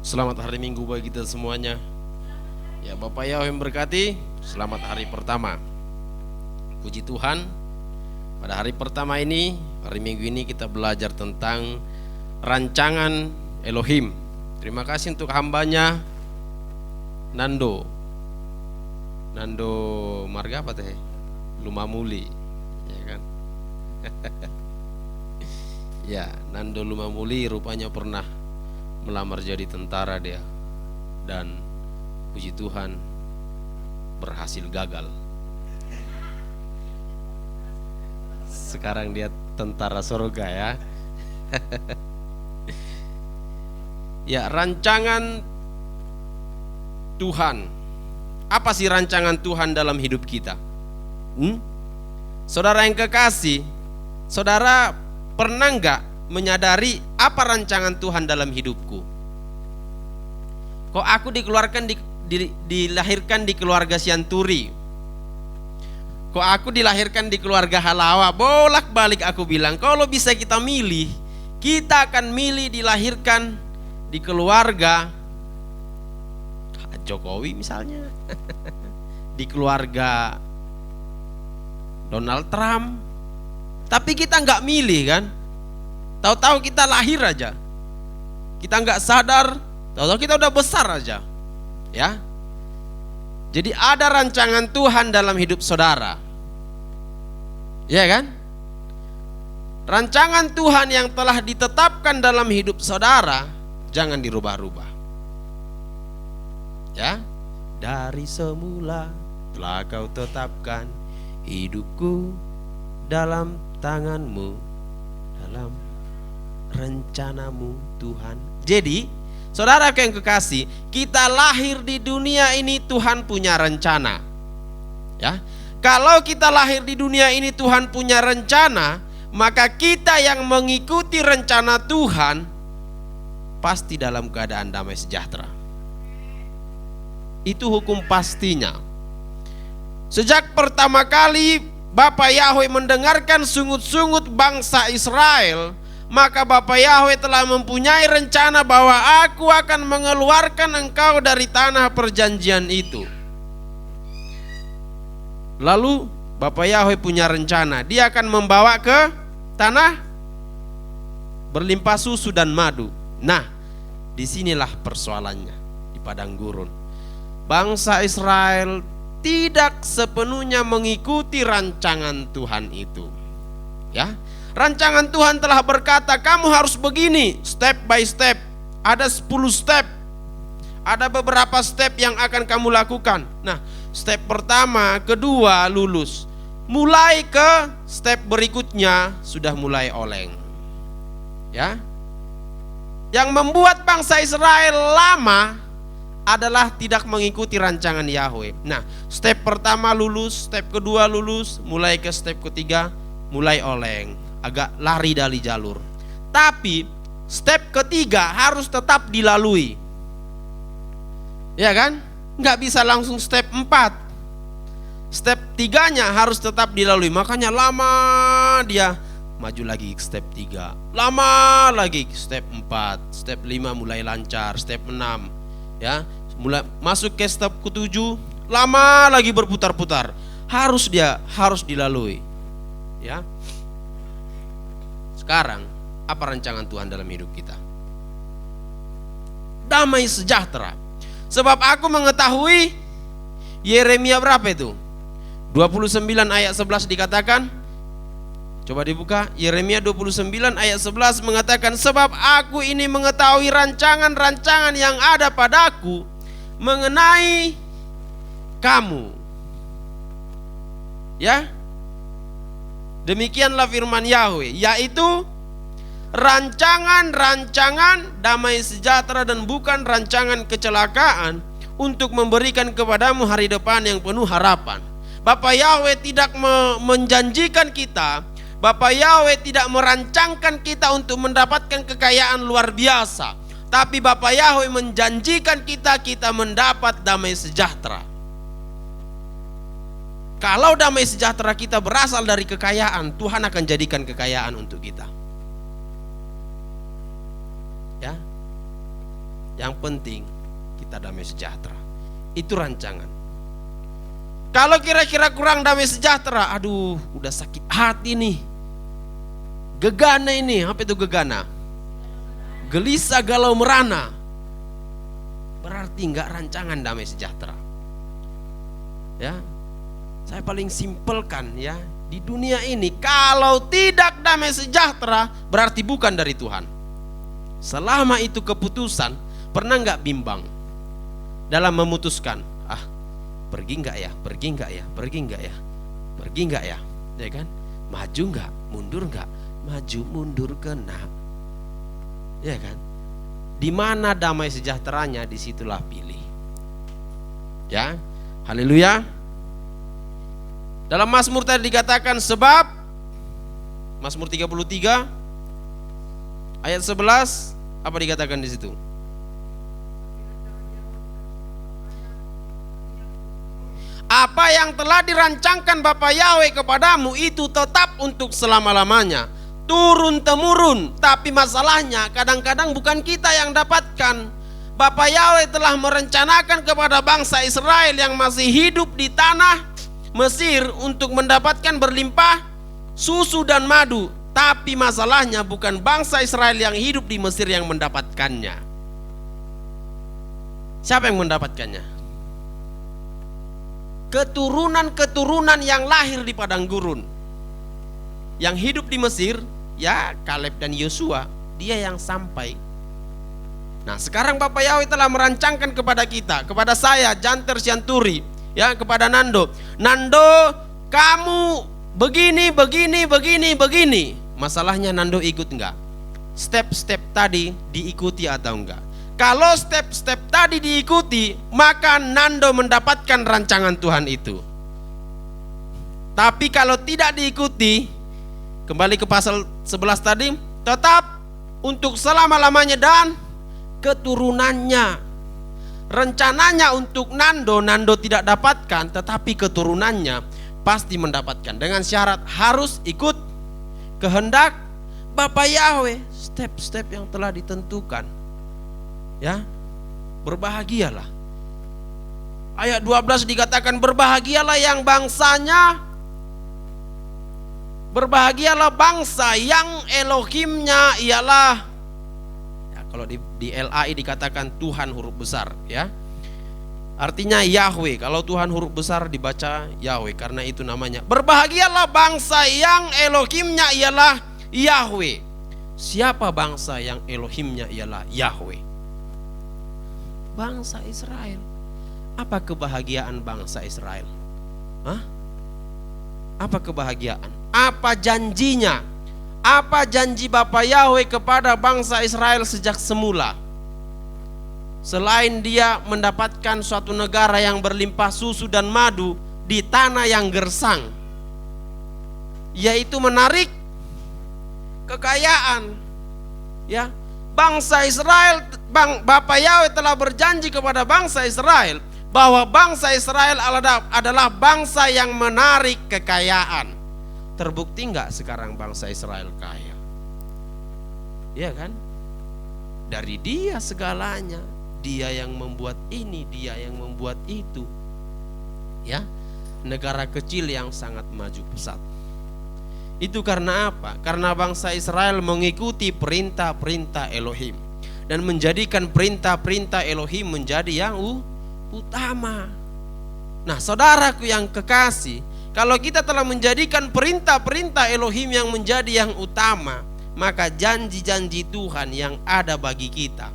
Selamat hari Minggu bagi kita semuanya. Ya, Bapak Yahweh memberkati. Selamat hari pertama. Puji Tuhan, pada hari pertama ini, hari Minggu ini kita belajar tentang rancangan Elohim. Terima kasih untuk hambanya Nando Marga apa teh? Lumamuli, ya kan? Ya, Nando Lumamuli rupanya pernah melamar jadi tentara dia, dan puji Tuhan berhasil gagal. Sekarang dia tentara surga ya. Ya, rancangan Tuhan. Apa sih rancangan Tuhan dalam hidup kita? Saudara yang kekasih, saudara pernah enggak menyadari apa rancangan Tuhan dalam hidupku? Kok aku dilahirkan di keluarga Sianturi? Kok aku dilahirkan di keluarga Halawa? Bolak-balik aku bilang, kalau bisa kita milih, kita akan milih dilahirkan di keluarga Jokowi misalnya, di keluarga Donald Trump. Tapi kita nggak milih kan? Tahu-tahu kita lahir aja, kita nggak sadar, tahu-tahu kita udah besar aja, ya. Jadi ada rancangan Tuhan dalam hidup saudara, ya kan? Rancangan Tuhan yang telah ditetapkan dalam hidup saudara jangan dirubah-rubah, ya. Dari semula telah kau tetapkan hidupku dalam tanganmu, dalam rencanamu Tuhan. Jadi saudara yang kekasih, kita lahir di dunia ini Tuhan punya rencana, ya. Kalau kita lahir di dunia ini Tuhan punya rencana, maka kita yang mengikuti rencana Tuhan pasti dalam keadaan damai sejahtera. Itu hukum pastinya. Sejak pertama kali Bapak Yahweh mendengarkan sungut-sungut bangsa Israel, maka Bapak Yahweh telah mempunyai rencana bahwa aku akan mengeluarkan engkau dari tanah perjanjian itu. Lalu Bapak Yahweh punya rencana, dia akan membawa ke tanah berlimpah susu dan madu. Nah, disinilah persoalannya di padang gurun. Bangsa Israel tidak sepenuhnya mengikuti rancangan Tuhan itu, ya. Rancangan Tuhan telah berkata, kamu harus begini, step by step. Ada 10 step. Ada beberapa step yang akan kamu lakukan. Nah, step pertama, kedua lulus. Mulai ke step berikutnya sudah mulai oleng, ya. Yang membuat bangsa Israel lama adalah tidak mengikuti rancangan Yahweh. Nah, step pertama lulus, step kedua lulus, mulai ke step ketiga mulai oleng, agak lari dari jalur. Tapi step ketiga harus tetap dilalui, ya kan? Nggak bisa langsung step 4. Step 3-nya harus tetap dilalui. Makanya lama dia maju lagi step 3, lama lagi step 4, step 5 mulai lancar, step 6, ya, mulai masuk ke step ke-7, lama lagi berputar-putar. Harus dilalui, ya. Sekarang apa rancangan Tuhan dalam hidup kita? Damai sejahtera. Sebab aku mengetahui, Yeremia berapa itu? 29 ayat 11 dikatakan. Coba dibuka, Yeremia 29 ayat 11 mengatakan, sebab aku ini mengetahui rancangan-rancangan yang ada padaku mengenai kamu, ya. Demikianlah firman Yahweh, yaitu rancangan-rancangan damai sejahtera dan bukan rancangan kecelakaan, untuk memberikan kepadamu hari depan yang penuh harapan. Bapak Yahweh tidak menjanjikan kita, Bapak Yahweh tidak merancangkan kita untuk mendapatkan kekayaan luar biasa, tapi Bapak Yahweh menjanjikan kita mendapat damai sejahtera. Kalau damai sejahtera kita berasal dari kekayaan, Tuhan akan jadikan kekayaan untuk kita. Ya. Yang penting kita damai sejahtera. Itu rancangan. Kalau kira-kira kurang damai sejahtera, aduh, udah sakit hati nih. Gegana ini, apa itu gegana? Gelisah, galau, merana. Berarti enggak rancangan damai sejahtera. Ya, saya paling simpelkan ya, di dunia ini kalau tidak damai sejahtera berarti bukan dari Tuhan. Selama itu keputusan, pernah enggak bimbang dalam memutuskan, pergi enggak ya, pergi enggak ya, pergi enggak ya, pergi enggak ya, ya kan? Maju enggak, mundur enggak, maju mundur kena, ya kan? Di mana damai sejahteranya, disitulah pilih. Ya, haleluya. Dalam Mazmur tadi dikatakan, sebab Mazmur 33 ayat 11, apa dikatakan di situ? Apa yang telah dirancangkan Bapa Yahweh kepadamu itu tetap untuk selama-lamanya, turun temurun. Tapi masalahnya kadang-kadang bukan kita yang dapatkan. Bapa Yahweh telah merencanakan kepada bangsa Israel yang masih hidup di tanah Mesir untuk mendapatkan berlimpah susu dan madu. Tapi masalahnya bukan bangsa Israel yang hidup di Mesir yang mendapatkannya. Siapa yang mendapatkannya? Keturunan-keturunan yang lahir di padang gurun, yang hidup di Mesir, ya Kaleb dan Yosua, dia yang sampai. Nah, sekarang Bapak Yahweh telah merancangkan kepada kita, kepada saya, Janter Sianturi, ya, kepada Nando, kamu begini, begini, begini, begini. Masalahnya Nando ikut enggak? Step-step tadi diikuti atau enggak? Kalau step-step tadi diikuti, maka Nando mendapatkan rancangan Tuhan itu. Tapi kalau tidak diikuti, kembali ke pasal 11 tadi, tetap untuk selama-lamanya dan keturunannya. Rencananya untuk Nando tidak dapatkan, tetapi keturunannya pasti mendapatkan. Dengan syarat harus ikut kehendak Bapa Yahweh, step-step yang telah ditentukan. Ya, berbahagialah. Ayat 12 dikatakan, berbahagialah yang bangsanya, berbahagialah bangsa yang Elohimnya ialah, ya, kalau di LAI dikatakan Tuhan huruf besar, ya. Artinya Yahweh. Kalau Tuhan huruf besar dibaca Yahweh, karena itu namanya. Berbahagialah bangsa yang Elohimnya ialah Yahweh. Siapa bangsa yang Elohimnya ialah Yahweh? Bangsa Israel. Apa kebahagiaan bangsa Israel? Apa kebahagiaan? Apa janjinya? Apa janji Bapa Yahweh kepada bangsa Israel sejak semula? Selain dia mendapatkan suatu negara yang berlimpah susu dan madu di tanah yang gersang, yaitu menarik kekayaan, ya. Bangsa Israel, Bapa Yahweh telah berjanji kepada bangsa Israel bahwa bangsa Israel adalah bangsa yang menarik kekayaan. Terbukti enggak sekarang bangsa Israel kaya? Iya kan? Dari dia segalanya. Dia yang membuat ini, dia yang membuat itu. Ya, negara kecil yang sangat maju pesat. Itu karena apa? Karena bangsa Israel mengikuti perintah-perintah Elohim dan menjadikan perintah-perintah Elohim menjadi yang utama. Nah, saudaraku yang kekasih, kalau kita telah menjadikan perintah-perintah Elohim yang menjadi yang utama, maka janji-janji Tuhan yang ada bagi kita,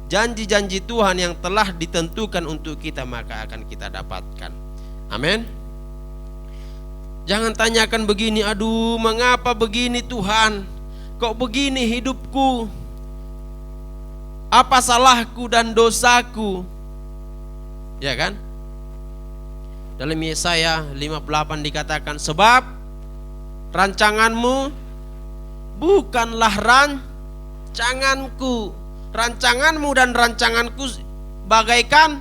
janji-janji Tuhan yang telah ditentukan untuk kita, maka akan kita dapatkan. Amin. Jangan tanyakan begini, aduh mengapa begini Tuhan, kok begini hidupku, apa salahku dan dosaku, ya kan? Dalam Yesaya 58 dikatakan, sebab rancanganmu bukanlah rancanganku, rancanganmu dan rancanganku bagaikan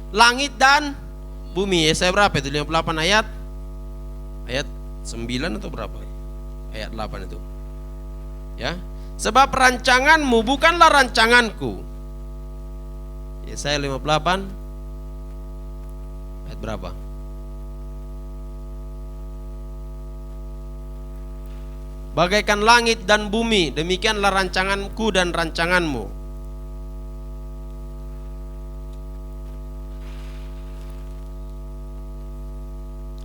langit dan bumi. Yesaya berapa itu? 58 ayat 9 atau berapa? Ayat 8 itu. Ya. Sebab rancanganmu bukanlah rancanganku, Yesaya 58 ayat berapa? Bagaikan langit dan bumi, demikianlah rancanganku dan rancanganmu.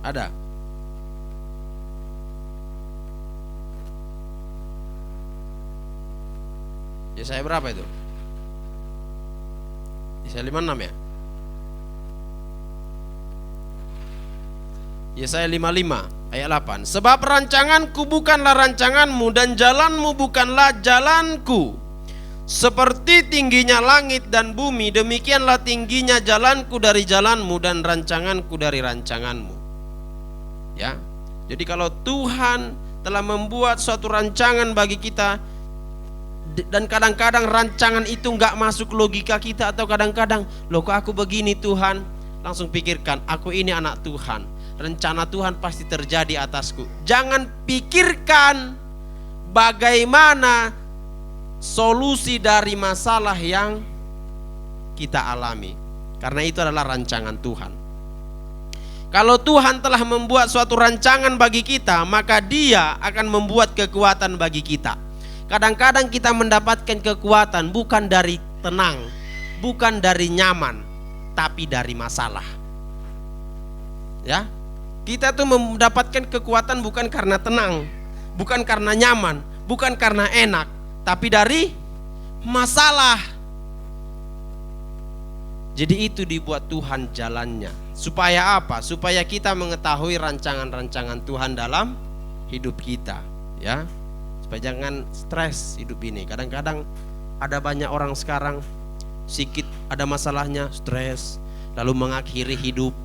Ada? Yesaya berapa itu? Yesaya 56 ya? Yesaya 55 ayat 8. Sebab rancanganku bukanlah rancanganmu dan jalanmu bukanlah jalanku. Seperti tingginya langit dan bumi, demikianlah tingginya jalanku dari jalanmu dan rancanganku dari rancanganmu. Ya. Jadi kalau Tuhan telah membuat suatu rancangan bagi kita, dan kadang-kadang rancangan itu nggak masuk logika kita, atau kadang-kadang, loh kok aku begini Tuhan, langsung pikirkan, aku ini anak Tuhan, rencana Tuhan pasti terjadi atasku. Jangan pikirkan bagaimana solusi dari masalah yang kita alami, karena itu adalah rancangan Tuhan. Kalau Tuhan telah membuat suatu rancangan bagi kita, maka Dia akan membuat kekuatan bagi kita. Kadang-kadang kita mendapatkan kekuatan bukan dari tenang, bukan dari nyaman, tapi dari masalah. Ya, kita tuh mendapatkan kekuatan bukan karena tenang, bukan karena nyaman, bukan karena enak, tapi dari masalah. Jadi itu dibuat Tuhan jalannya. Supaya apa? Supaya kita mengetahui rancangan-rancangan Tuhan dalam hidup kita, ya. Supaya jangan stres hidup ini. Kadang-kadang ada banyak orang sekarang sedikit ada masalahnya stres, lalu mengakhiri hidup.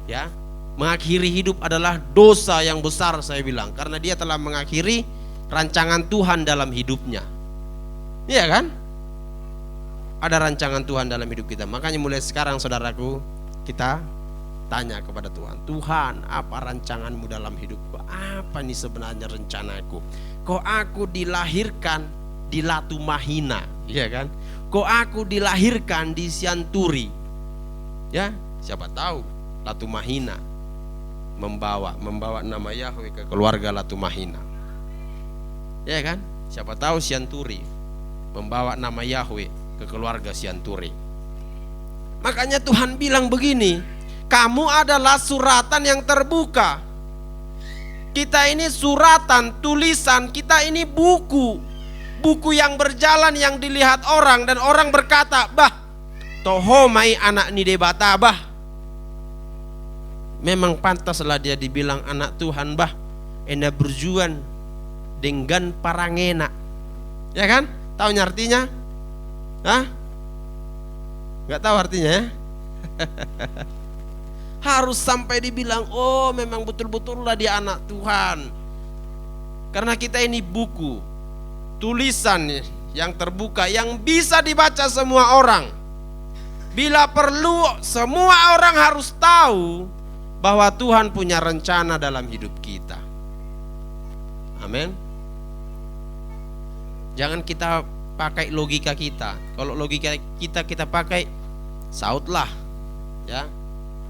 Ya, mengakhiri hidup adalah dosa yang besar, saya bilang, karena dia telah mengakhiri rancangan Tuhan dalam hidupnya. Iya kan? Ada rancangan Tuhan dalam hidup kita. Makanya mulai sekarang saudaraku, kita tanya kepada Tuhan, Tuhan, apa rancanganmu dalam hidupku? Apa nih sebenarnya rencanaku? Kok aku dilahirkan di Latu Mahina, ya kan? Kok aku dilahirkan di Sianturi? Ya, siapa tahu Latu Mahina membawa nama Yahweh ke keluarga Latu Mahina. Ya kan? Siapa tahu Sianturi membawa nama Yahweh ke keluarga Sianturi. Makanya Tuhan bilang begini, kamu adalah suratan yang terbuka. Kita ini suratan, tulisan, kita ini buku. Buku yang berjalan, yang dilihat orang, dan orang berkata, bah, toho mai anak ni debata, bah. Memang pantaslah dia dibilang anak Tuhan, bah. Ena berjuang dengan parangena. Ya kan? Tahu artinya? Hah? Gak tahu artinya ya? Harus sampai dibilang, oh memang betul-betullah dia anak Tuhan. Karena kita ini buku, tulisan yang terbuka, yang bisa dibaca semua orang. Bila perlu, semua orang harus tahu bahwa Tuhan punya rencana dalam hidup kita. Amin. Jangan kita pakai logika kita. Kalau logika kita pakai, sautlah, ya,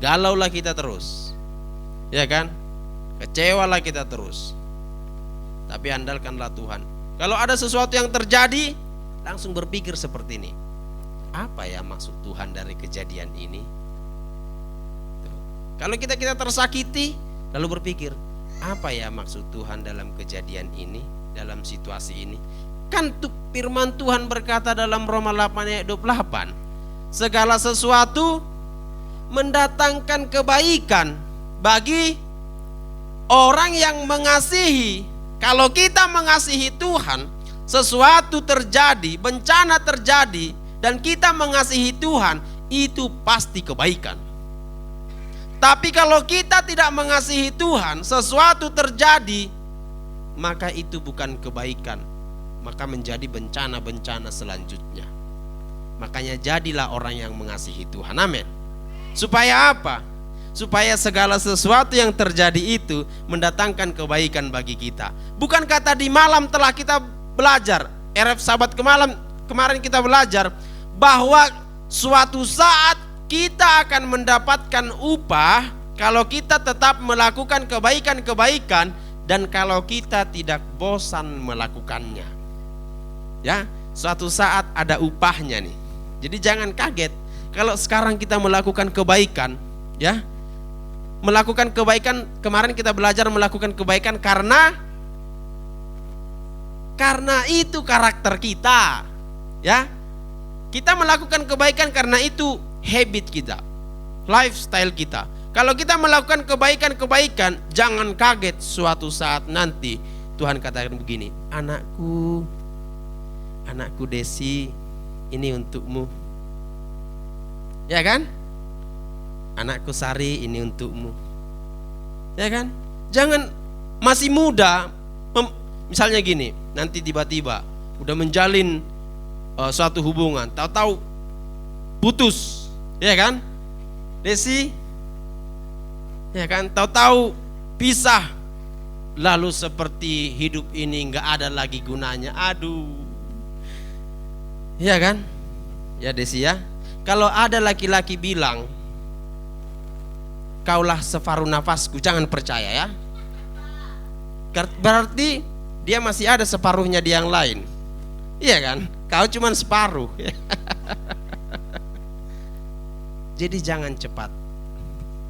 galaulah kita terus, ya kan, kecewalah kita terus. Tapi andalkanlah Tuhan. Kalau ada sesuatu yang terjadi, langsung berpikir seperti ini, apa ya maksud Tuhan dari kejadian ini? Kalau kita tersakiti, lalu berpikir, apa ya maksud Tuhan dalam kejadian ini, dalam situasi ini? Kan firman Tuhan berkata dalam Roma 8 ayat 28, segala sesuatu mendatangkan kebaikan bagi orang yang mengasihi. Kalau kita mengasihi Tuhan, sesuatu terjadi, bencana terjadi, dan kita mengasihi Tuhan, itu pasti kebaikan. Tapi kalau kita tidak mengasihi Tuhan, sesuatu terjadi, maka itu bukan kebaikan, maka menjadi bencana-bencana selanjutnya. Makanya jadilah orang yang mengasihi Tuhan. Amin. Supaya apa? Supaya segala sesuatu yang terjadi itu mendatangkan kebaikan bagi kita. Bukan kata di malam telah kita belajar, RF Sahabat kemarin kita belajar bahwa suatu saat kita akan mendapatkan upah kalau kita tetap melakukan kebaikan-kebaikan dan kalau kita tidak bosan melakukannya. Ya, suatu saat ada upahnya nih. Jadi jangan kaget kalau sekarang kita melakukan kebaikan, ya. Melakukan kebaikan, kemarin kita belajar melakukan kebaikan karena itu karakter kita, ya. Kita melakukan kebaikan karena itu habit kita, lifestyle kita. Kalau kita melakukan kebaikan-kebaikan, jangan kaget suatu saat nanti Tuhan katakan begini, anakku Desi, ini untukmu. Ya kan? Anakku Sari, ini untukmu. Ya kan? Jangan masih muda, misalnya gini, nanti tiba-tiba udah menjalin suatu hubungan, tahu-tahu putus, ya kan? Desi, ya kan? Tahu-tahu pisah, lalu seperti hidup ini nggak ada lagi gunanya. Aduh, ya kan? Ya Desi ya. Kalau ada laki-laki bilang, kaulah separuh nafasku, jangan percaya ya. Berarti dia masih ada separuhnya di yang lain. Iya kan? Kau cuma separuh. Jadi jangan cepat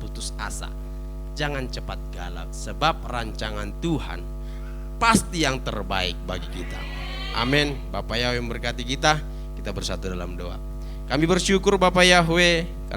putus asa, jangan cepat galau, sebab rancangan Tuhan pasti yang terbaik bagi kita. Amin. Bapak Yahweh memberkati kita. Kita bersatu dalam doa. Kami bersyukur Bapak Yahweh